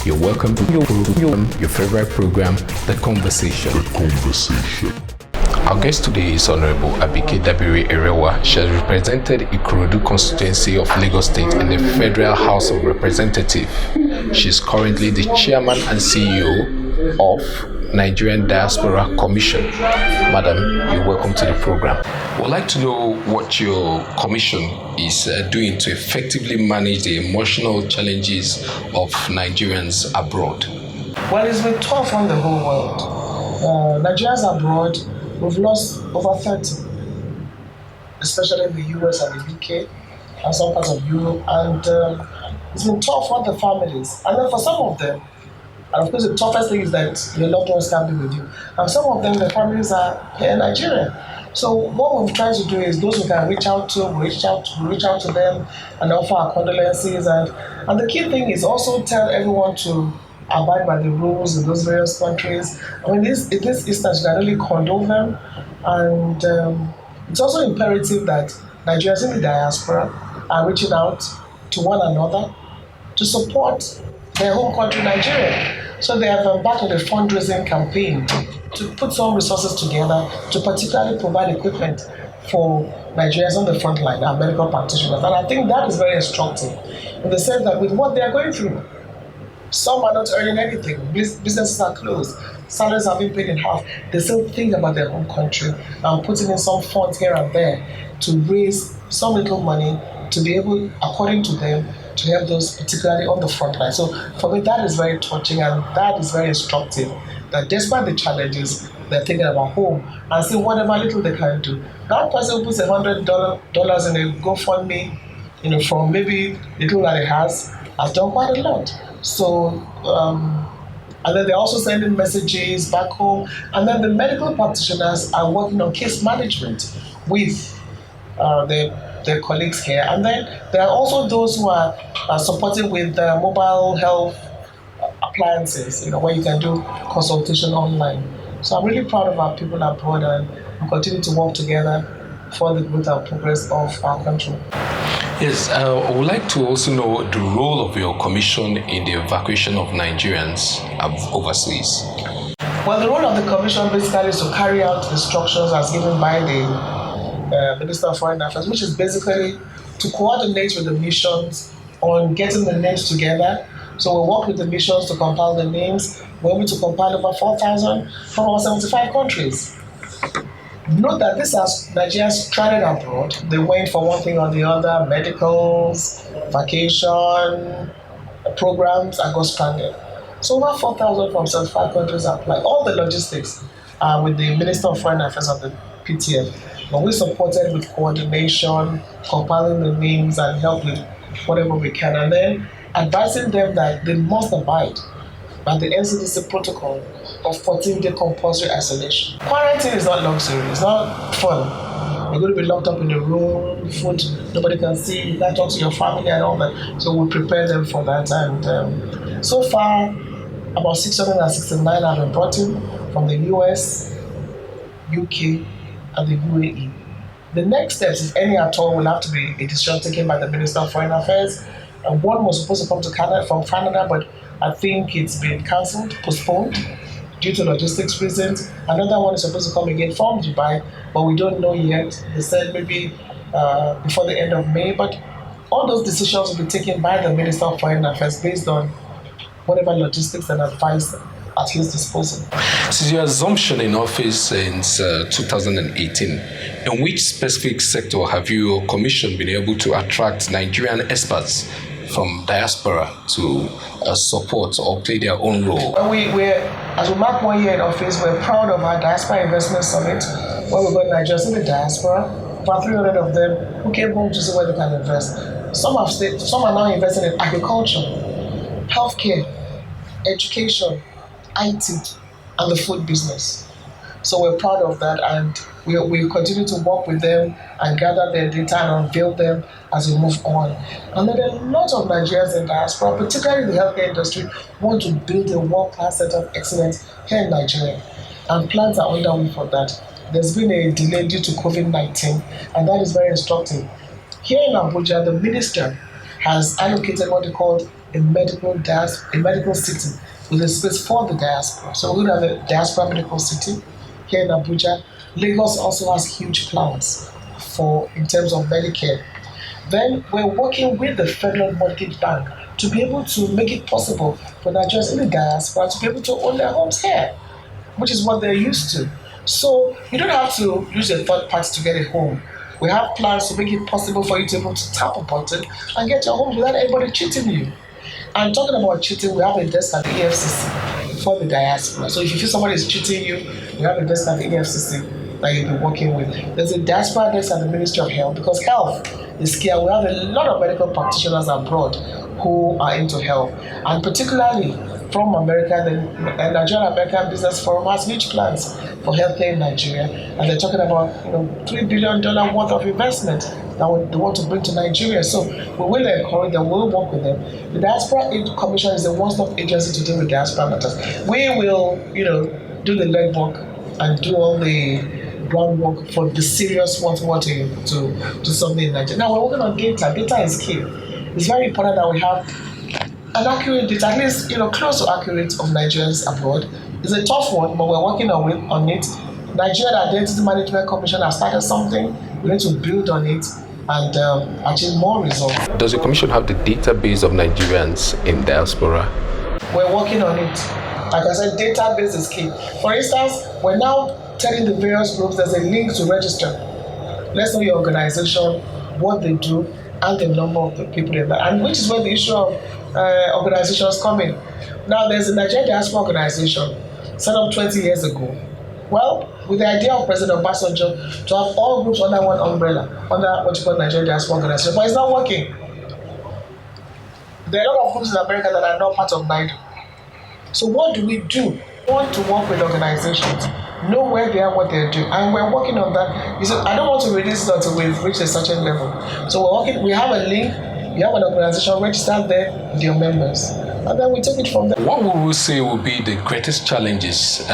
You're welcome to your favorite program, The Conversation. Our guest today is Honorable Abike Dabiri Erewa. She has represented Ikorodu constituency of Lagos State in the Federal House of Representatives. She is currently the chairman and CEO of Nigerian Diaspora Commission. Madam, you're welcome to the program. We'd like to know what your commission is doing to effectively manage the emotional challenges of Nigerians abroad. Well, it's been tough on the whole world. Nigerians abroad, we've lost over 30, especially in the US and the UK and some parts of Europe. And it's been tough on the families. And then for some of them, and of course the toughest thing is that your loved ones can't be with you. And some of them, the families are here in Nigeria. So what we've tried to do is those we can reach out to, we reach out to them and offer our condolences. And the key thing is also tell everyone to abide by the rules in those various countries. I mean, in this instance, you can only condone them. And it's also imperative that Nigerians in the diaspora are reaching out to one another to support their home country, Nigeria. So they have embarked on a fundraising campaign to put some resources together to particularly provide equipment for Nigerians on the front line, our medical practitioners. And I think that is very instructive in the sense that with what they are going through, some are not earning anything, businesses are closed, salaries have been paid in half. They still think about their home country and putting in some funds here and there to raise some little money to be able, according to them, to help those particularly on the front line. So for me, that is very touching and that is very instructive, that despite the challenges, they're thinking about home and see whatever little they can do. That person who puts $100 in a GoFundMe, from maybe little that he has done quite a lot. So, and then they're also sending messages back home. And then the medical practitioners are working on case management with their colleagues here. And then there are also those who are supporting with mobile health appliances, where you can do consultation online. So I'm really proud of our people abroad, and we continue to work together for the growth and progress of our country. Yes, I would like to also know the role of your commission in the evacuation of Nigerians overseas. Well, the role of the commission basically is to carry out instructions as given by the Minister of Foreign Affairs, which is basically to coordinate with the missions on getting the names together. So we work with the missions to compile the names. We're able to compile over 4,000 from over 75 countries. Note that this has Nigerians stranded abroad. They went for one thing or the other, medicals, vacation, programs, and got stranded. So over 4,000 from 75 countries applied. All the logistics are with the Minister of Foreign Affairs of the PTF. But we supported with coordination, compiling the names, and help with whatever we can. And then advising them that they must abide by the NCDC protocol of 14-day compulsory isolation. Quarantine is not luxury, it's not fun. You're going to be locked up in a room, food nobody can see, you can't talk to your family and all that. So we prepare them for that. And so far, about 669 have been brought in from the US, UK, and the UAE. The next steps, if any at all, will have to be a decision taken by the Minister of Foreign Affairs. And one was supposed to come to Canada from Canada, but I think it's been cancelled, postponed due to logistics reasons. Another one is supposed to come again from Dubai, but we don't know yet. They said maybe before the end of May, but all those decisions will be taken by the Minister of Foreign Affairs based on whatever logistics and advice at his disposal. Since your assumption in office since 2018, in which specific sector have your commission been able to attract Nigerian experts from diaspora to support or play their own role? As we mark 1 year in office, we're proud of our Diaspora Investment Summit, where we got Nigerians in the diaspora, about 300 of them who came home to see where they can invest. Some are now investing in agriculture, healthcare, education, IT, and the food business. So we're proud of that, and we continue to work with them and gather their data and unveil them as we move on. And then a lot of Nigerians in diaspora, particularly in the healthcare industry, want to build a world-class center of excellence here in Nigeria. And plans are underway for that. There's been a delay due to COVID-19, and that is very instructive. Here in Abuja, the minister has allocated what they call a medical city with a space for the diaspora. So we're going to have a diaspora medical city here in Abuja. Lagos also has huge plans for in terms of Medicare. Then we're working with the Federal Mortgage Bank to be able to make it possible for Nigerians in the diaspora to be able to own their homes here, which is what they're used to. So you don't have to use a third party to get a home. We have plans to make it possible for you to be able to tap a button and get your home without anybody cheating you. And talking about cheating, we have a desk at the EFCC for the diaspora. So if you feel somebody is cheating you, we have a desk at the EFCC that you'll be working with. There's a diaspora desk at the Ministry of Health because health is key. We have a lot of medical practitioners abroad who are into health, and particularly from America, the Nigerian American Business Forum has huge plans for healthcare in Nigeria, and they're talking about $3 billion worth of investment that they want to bring to Nigeria. So we will encourage them, we'll work with them. The Diaspora Aid Commission is a one-stop agency to deal with diaspora matters. We will, do the legwork and do all the groundwork for the serious ones who want to do something in Nigeria. Now we're working on data. Data is key. It's very important that we have an accurate data, at least close to accurate of Nigerians abroad. It's a tough one, but we're working on it. Nigerian Identity Management Commission has started something. We need to build on it and achieve more results. Does the commission have the database of Nigerians in diaspora? We're working on it. Like I said, database is key. For instance, we're now telling the various groups there's a link to register. Let's know your organization, what they do, and the number of the people in that, and which is where the issue of organizations come in. Now, there's a Nigerian Diaspora Organization set up 20 years ago. Well, with the idea of President Obasanjo to have all groups under one umbrella, under what you call Nigerian Diaspora Organization, but it's not working. There are a lot of groups in America that are not part of NIDO. So what do? We want to work with organizations, know where they are, what they're doing, and we're working on that. You said, I don't want to release it until we've reached a certain level. So we're working, we have a link, you have an organization registered there with your members, and then we take it from there. What would we say will be the greatest challenges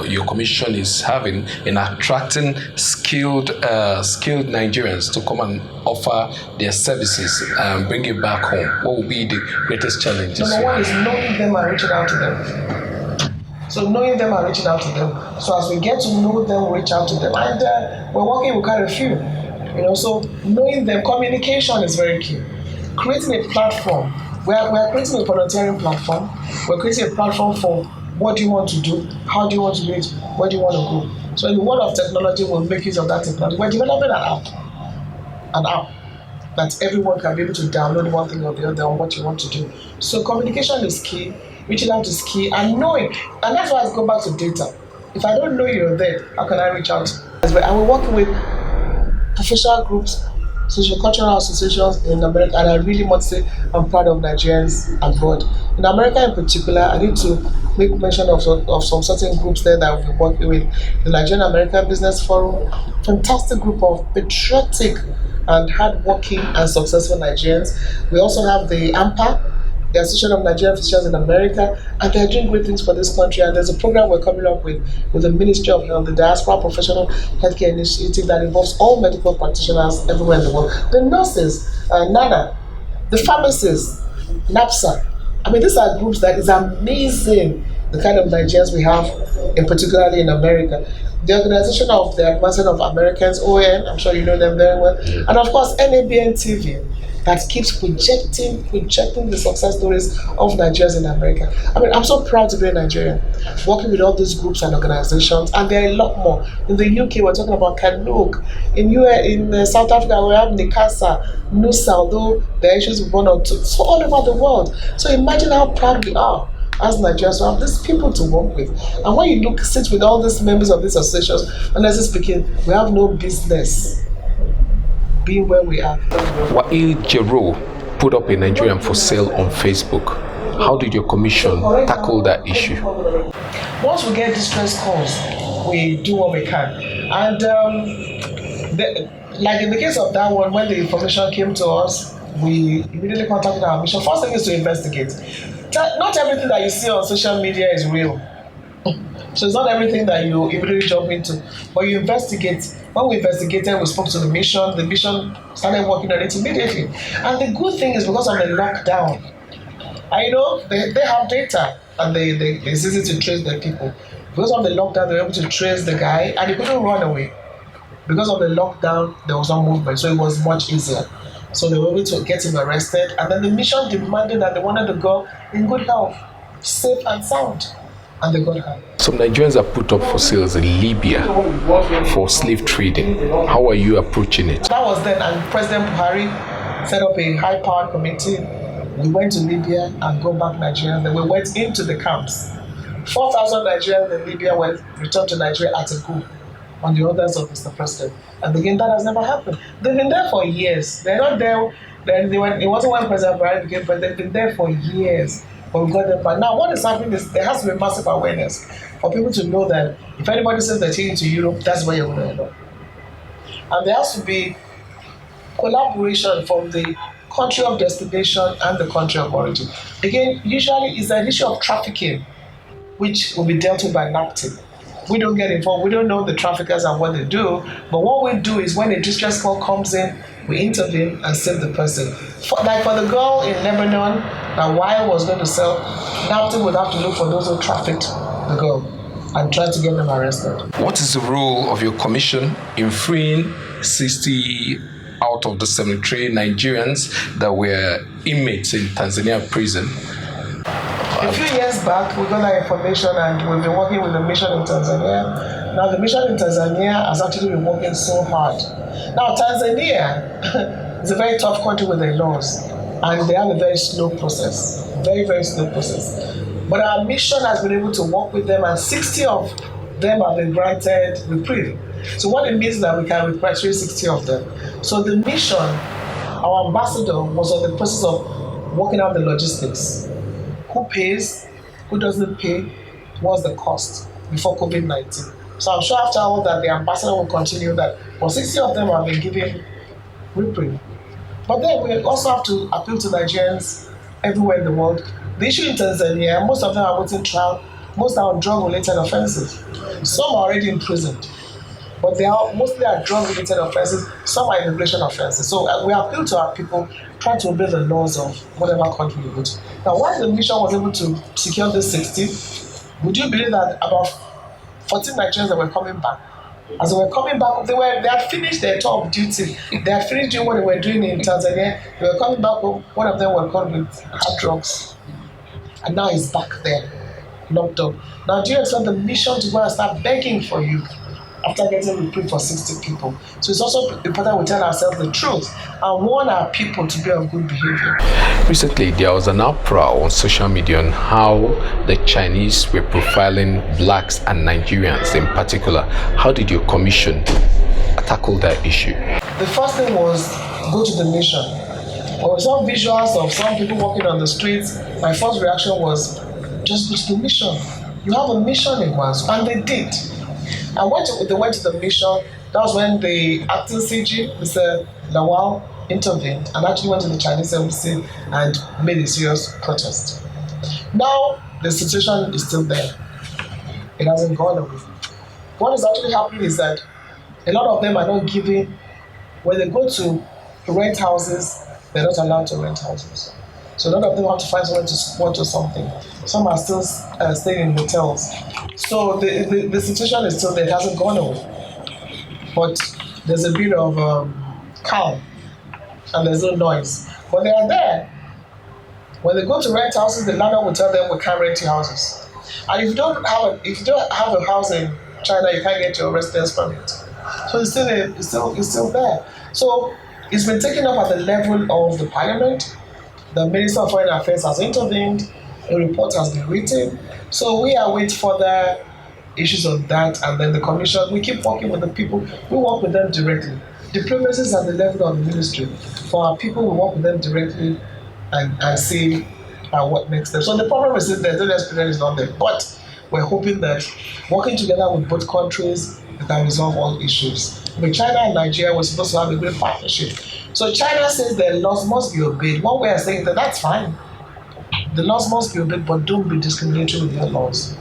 your commission is having in attracting skilled Nigerians to come and offer their services and bring it back home? What will be the greatest challenges? Number one is knowing them and reaching out to them. So knowing them and reaching out to them. So as we get to know them, we reach out to them. And we're working with quite a few. So knowing them, communication is very key. Creating a platform. We're creating a volunteering platform. We're creating a platform for what do you want to do, how do you want to do it, where do you want to go. So in the world of technology, we'll make use of that technology. We're developing an app that everyone can be able to download one thing or the other on what you want to do. So communication is key. Reaching out is key, and knowing, and that's why I go back to data. If I don't know you're there, how can I reach out? And we're working with professional groups, socio-cultural associations in America, and I really must say I'm proud of Nigerians abroad. In America in particular, I need to make mention of some certain groups there that we're working with. The Nigerian American Business Forum, fantastic group of patriotic and hardworking and successful Nigerians. We also have the AMPA, the Association of Nigerian Physicians in America, and they're doing great things for this country. And there's a program we're coming up with the Ministry of Health, the Diaspora Professional Healthcare Initiative that involves all medical practitioners everywhere in the world. The nurses, NANA, the pharmacists, NAPSA. I mean, these are groups that is amazing, the kind of Nigerians we have, particularly in America. The Organization of the Advancement of Americans, OAN, I'm sure you know them very well. And of course, NABN TV, that keeps projecting the success stories of Nigerians in America. I mean, I'm so proud to be a Nigerian, working with all these groups and organizations, and there are a lot more. In the UK, we're talking about Kanuk. In South Africa, we have Nikasa, Nusa, although there are issues with one or two. So all over the world. So imagine how proud we are as Nigerians to have these people to work with. And when you sit with all these members of these associations, honestly speaking, we have no business being where we are. Wail Jero put up a Nigerian for sale on Facebook. How did your commission tackle that issue? Once we get distress calls, we do what we can. And like in the case of that one, when the information came to us, we immediately contacted our mission. First thing is to investigate. Not everything that you see on social media is real. So it's not everything that you immediately jump into, but you investigate. When we investigated, we spoke to the mission started working on it immediately. And the good thing is, because of the lockdown, And they have data, and it's easy to trace the people. Because of the lockdown, they were able to trace the guy, and he couldn't run away. Because of the lockdown, there was no movement, so it was much easier. So they were able to get him arrested, and then the mission demanded that they wanted the girl in good health, safe and sound, and they got her. Some Nigerians are put up for sales in Libya for slave trading. How are you approaching it? That was then, and President Buhari set up a high-powered committee. We went to Libya and got back Nigerians. Then we went into the camps. 4,000 Nigerians in Libya were returned to Nigeria at a go on the orders of Mr. President. And again, that has never happened. They've been there for years. They're not there. It wasn't when President Buhari became president. They've been there for years. But we got them back. Now, what is happening is there has to be massive awareness for people to know that if anybody says they're taking to Europe, that's where you're going to end up. And there has to be collaboration from the country of destination and the country of origin. Again, usually it's an issue of trafficking, which will be dealt with by NAPTIP. We don't get involved. We don't know the traffickers and what they do. But what we do is when a distress call comes in, we intervene and save the person. For the girl in Lebanon, that Wire was going to sell, NAPTIP would have to look for those who trafficked the girl and try to get them arrested. What is the role of your commission in freeing 60 out of the 73 Nigerians that were inmates in Tanzania prison? A few years back, we got that information and we've been working with the mission in Tanzania. Now, the mission in Tanzania has actually been working so hard. Now, Tanzania is a very tough country with their laws, and they have a very slow process, very, very slow process. But our mission has been able to work with them, and 60 of them have been granted reprieve. So what it means is that we can repatriate 60 of them. So the mission, our ambassador was on the process of working out the logistics. Who pays, who doesn't pay, what's the cost before COVID-19. So I'm sure after all that, the ambassador will continue that. But 60 of them have been given reprieve. But then we also have to appeal to Nigerians everywhere in the world. The issue in Tanzania, most of them are waiting trial, most are on drug-related offenses. Some are already in prison, but they are mostly are drug-related offenses, some are immigration offenses. So we appeal to our people, try to obey the laws of whatever country we go to. Now, while the mission was able to secure this 60, would you believe that about 14 Nigerians that were coming back, as they were coming back, they had finished their tour of duty. They had finished doing what they were doing in Tanzania. They were coming back home. One of them was caught with hard drugs. And now he's back there, locked up. Now, do you expect the mission to go and start begging for you after getting reprieve for 60 people? So it's also important we tell ourselves the truth and warn our people to be of good behavior. Recently, there was an uproar on social media on how the Chinese were profiling blacks and Nigerians in particular. How did your commission tackle that issue? The first thing was go to the mission. When we saw visuals of some people walking on the streets, my first reaction was just go to the mission. You have a mission in Guangzhou, and they did. And when they went to the mission, that was when the acting CG, Mr. Lawal, intervened and actually went to the Chinese embassy and made a serious protest. Now, the situation is still there. It hasn't gone away. What is actually happening is that a lot of them are not giving, when they go to rent houses, they're not allowed to rent houses. So a lot of them have to find somewhere to squat or something. Some are still staying in hotels. So the situation is still there, it hasn't gone away. But there's a bit of calm and there's no noise. But they are there. When they go to rent houses, the landlord will tell them we can't rent your houses. And if you don't have a house in China, you can't get your residence permit. So it's still there. So it's been taken up at the level of the parliament. The Minister of Foreign Affairs has intervened. A report has been written. So we are waiting for the issues on that, and then the commission. We keep working with the people. We work with them directly. Diplomacy is at the level of the ministry. For our people, we work with them directly and see what next step. So the problem is that the experience is not there. But we're hoping that working together with both countries, we can resolve all issues. With China and Nigeria, we're supposed to have a great partnership. So China says the laws must be obeyed. What we are saying that that's fine. The laws must be obeyed, but don't be discriminatory with your laws.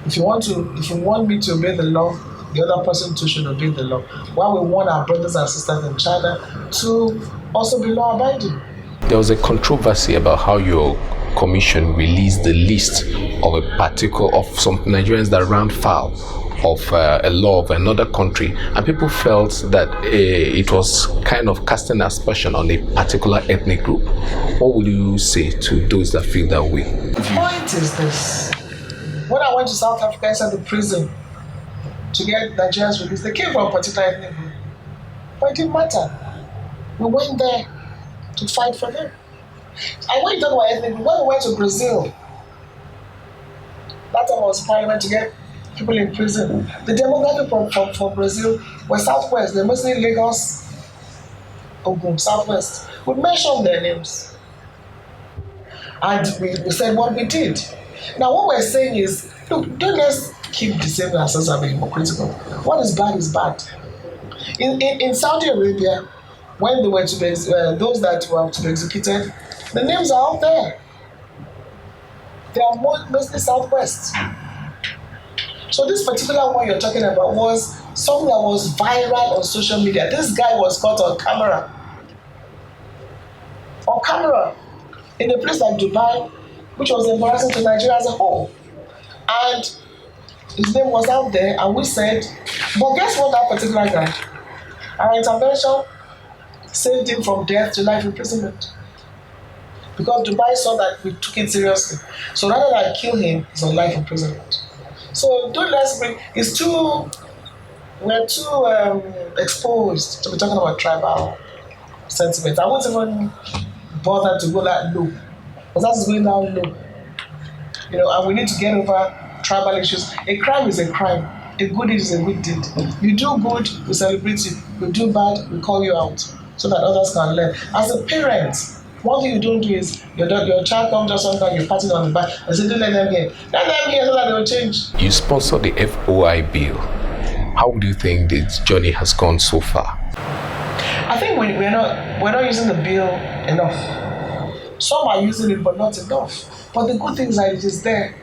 If you want me to obey the law, the other person too should obey the law. While we want our brothers and sisters in China to also be law-abiding. There was a controversy about how your Commission released the list of of some Nigerians that ran foul of a law of another country, and people felt that it was kind of casting aspersion on a particular ethnic group. What would you say to those that feel that way? The point is this: when I went to South Africa inside the prison to get Nigerians released, they came from a particular ethnic group, but it didn't matter. We went there to fight for them. And when you talk about ethnic group, when we went to Brazil, that time I was parliament to get people in prison. The demographic from Brazil were Southwest. They're mostly Lagos, Ogun, Southwest. We mentioned their names. And we said what we did. Now what we're saying is, look, don't let's keep deceiving ourselves and being hypocritical. What is bad. In Saudi Arabia, when they were to be, those that were to be executed, the names are out there. They are mostly Southwest. So this particular one you're talking about was something that was viral on social media. This guy was caught on camera. In a place like Dubai, which was embarrassing to Nigeria as a whole. And his name was out there, and we said, but guess what, that particular guy? Our intervention saved him from death to life imprisonment. Because Dubai saw that we took it seriously. So rather than kill him, it's on life imprisonment. So we're too exposed to be talking about tribal sentiment. I won't even bother to go that low, because that's going down low. And we need to get over tribal issues. A crime is a crime. A good deed is a good deed. You do good, we celebrate you. You do bad, we call you out, so that others can learn. As a parent, one thing you don't do is your child comes just sometimes, you're patting on the back and say, don't let them hear. Let them hear so that they will change. You sponsored the FOI bill. How do you think this journey has gone so far? I think we're not using the bill enough. Some are using it, but not enough. But the good thing is that it is there.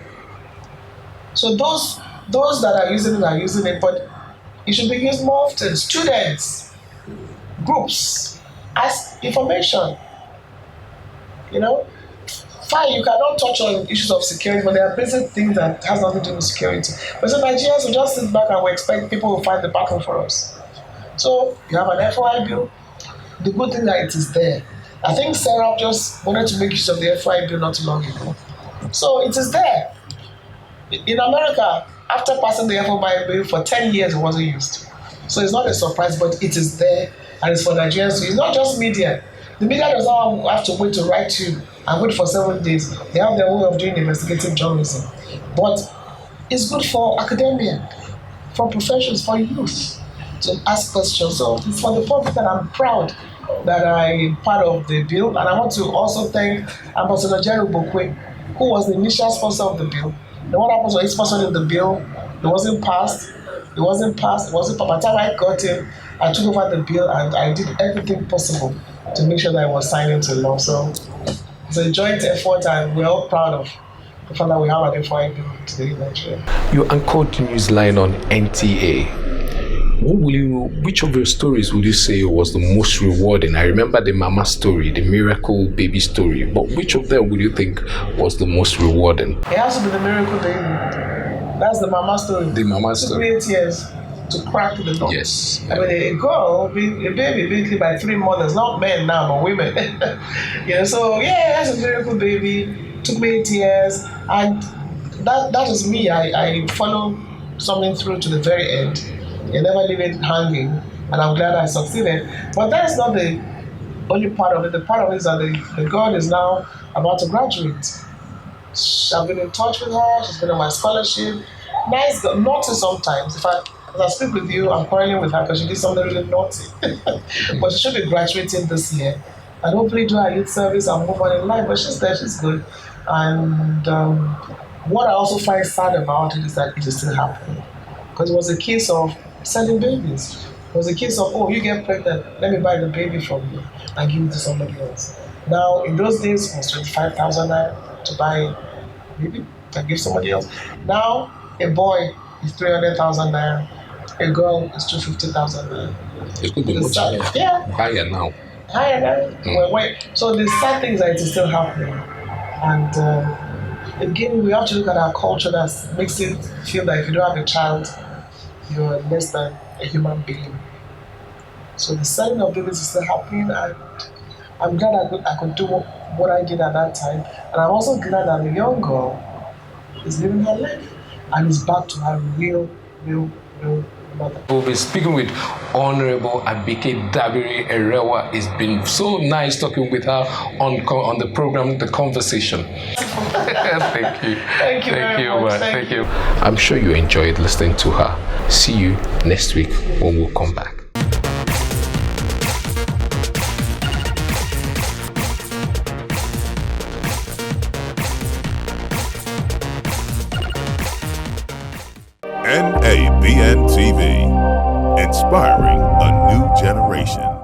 So those that are using it, but it should be used more often. Students, groups, as information. Fine, you cannot touch on issues of security, but there are basic things that has nothing to do with security. But so Nigerians will just sit back and we expect people will fight the battle for us. So you have an FOI bill. The good thing that it is there. I think Sarah just wanted to make use of the FOI bill not too long ago. So it is there. In America, after passing the FOI bill for 10 years, it wasn't used. So it's not a surprise, but it is there, and it's for Nigerians. It's not just media. The media does not have to wait to write you and wait for 7 days. They have their way of doing investigative journalism. But it's good for academia, for professions, for youth to ask questions. So it's for the public, and I'm proud that I'm part of the bill. And I want to also thank Ambassador Jerry Bokwe, who was the initial sponsor of the bill. And what happened was he sponsored the bill, it wasn't passed. By the time I got him, I took over the bill and I did everything possible to make sure that it was signed into law. So it's a joint effort, and we're all proud of the fact that we have an FOI bill today in Nigeria. You anchored Newsline on NTA. Which of your stories would you say was the most rewarding? I remember the mama story, the miracle baby story, but which of them would you think was the most rewarding? It has to be the miracle baby. That's the mama story. The mama story. It took me 8 years to crack the nut. Yes. I mean, a baby being killed by 3 mothers, not men now, but women. So that's a miracle baby. It took me 8 years, and that is me. I follow something through to the very end. You never leave it hanging, and I'm glad I succeeded. But that's not the only part of it. The part of it is that the girl is now about to graduate. I've been in touch with her. She's been on my scholarship. Nice girl, naughty sometimes. As I speak with you, I'm quarreling with her because she did something really naughty. But she should be graduating this year, and hopefully do her youth service and move on in life. But she's there, she's good. And what I also find sad about it is that it is still happening, because it was a case of selling babies. It was a case of, you get pregnant, let me buy the baby from you and give it to somebody else. Now, in those days, it was 25,000 naira to buy a baby and give somebody else. Now, a boy is 300,000 naira, a girl is 250,000 naira. It could be much higher. Yeah. Higher now. Higher now. So the sad thing is that it is still happening. And again, we have to look at our culture that makes it feel that if you don't have a child, you're less than a human being. So the selling of babies is still happening, and I'm glad I could do what I did at that time. And I'm also glad that the young girl is living her life and is back to her real mother. We'll be speaking with Honorable Abike Dabiri Erewa. It's been so nice talking with her on the program, The Conversation. Thank you. Thank you very much. Thank you. I'm sure you enjoyed listening to her. See you next week when we'll come back. NABN TV, inspiring a new generation.